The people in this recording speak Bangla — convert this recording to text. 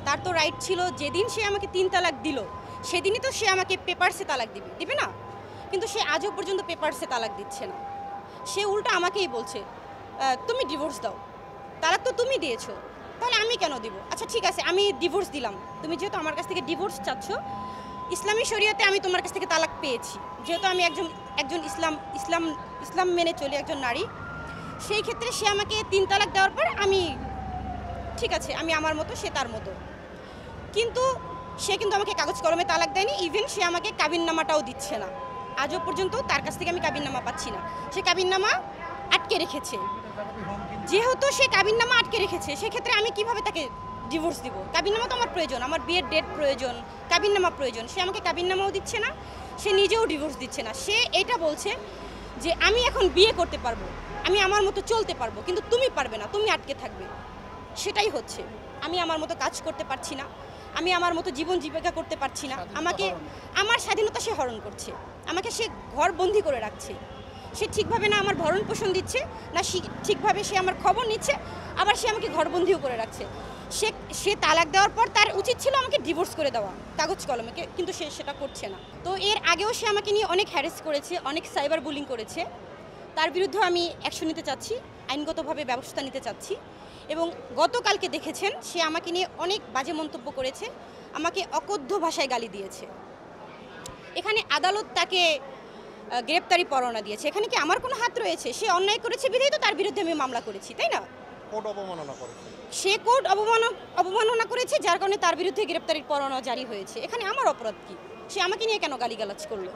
তার তো রাইট ছিল যেদিন সে আমাকে 3 তালাক দিল সেদিনই তো সে আমাকে পেপারসে তালাক দিবে না? কিন্তু সে আজও পর্যন্ত পেপারসে তালাক দিচ্ছে না। সে উল্টা আমাকেই বলছে তুমি ডিভোর্স দাও, তালাক তো তুমি দিয়েছো, তাহলে আমি কেন দিব? আচ্ছা ঠিক আছে, আমি ডিভোর্স দিলাম, তুমি যেহেতু আমার কাছ থেকে ডিভোর্স চাচ্ছ, ইসলামী শরিয়তে আমি তোমার কাছ থেকে তালাক পেয়েছি, যেহেতু আমি একজন ইসলাম মেনে চলি, একজন নারী, সেই ক্ষেত্রে সে আমাকে 3 তালাক দেওয়ার পর আমি ঠিক আছে, আমি আমার মতো, সে তার মতো। কিন্তু সে কিন্তু আমাকে কাগজ কলমে তালাক দেয়নি, ইভেন সে আমাকে কাবিননামাটাও দিচ্ছে না। আজও পর্যন্ত তার কাছ থেকে আমি কাবিননামা পাচ্ছি না। সে কাবিননামা আটকে রেখেছে। যেহেতু সে কাবিননামা আটকে রেখেছে, সেক্ষেত্রে আমি কিভাবে তাকে ডিভোর্স দিব? কাবিননামা তো আমার প্রয়োজন, আমার বিয়ের ডেট প্রয়োজন, কাবিননামা প্রয়োজন। সে আমাকে কাবিননামাও দিচ্ছে না, সে নিজেও ডিভোর্স দিচ্ছে না। সে এটা বলছে যে আমি এখন বিয়ে করতে পারবো, আমি আমার মতো চলতে পারবো, কিন্তু তুমি পারবে না, তুমি আটকে থাকবে। সেটাই হচ্ছে, আমি আমার মতো কাজ করতে পারছি না, আমি আমার মতো জীবন জীবিকা করতে পারছি না। আমাকে আমার স্বাধীনতা সে হরণ করছে, আমাকে সে ঘর বন্দি করে রাখছে। সে ঠিকভাবে না আমার ভরণ পোষণ দিচ্ছে, না ঠিকভাবে সে আমার খবর নিচ্ছে, আবার সে আমাকে ঘরবন্দিও করে রাখছে। সে তালাক দেওয়ার পর তার উচিত ছিল আমাকে ডিভোর্স করে দেওয়া কাগজ কলমে, কিন্তু সে সেটা করছে না। তো এর আগেও সে আমাকে নিয়ে অনেক হ্যারেস করেছে, অনেক সাইবার বুলিং করেছে। তার বিরুদ্ধে আমি অ্যাকশন নিতে চাচ্ছি, আইনগতভাবে ব্যবস্থা নিতে চাচ্ছি। এবং গতকালকে দেখেছেন সে আমাকে নিয়ে অনেক বাজে মন্তব্য করেছে, আমাকে অকথ্য ভাষায় গালি দিয়েছে। এখানে আদালত তাকে গ্রেপ্তারি পরোয়ানা দিয়েছে, এখানে কি আমার কোনো হাত রয়েছে? সে অন্যায় করেছে বিধায় তো তার বিরুদ্ধে আমি মামলা করেছি, তাই না? কোর্ট অবমাননা করেছে, সে কোর্ট অবমাননা করেছে, যার কারণে তার বিরুদ্ধে গ্রেপ্তারি পরোয়ানা জারি হয়েছে। এখানে আমার অপরাধ কি? সে আমাকে নিয়ে কেন গালিগালাজ করলো?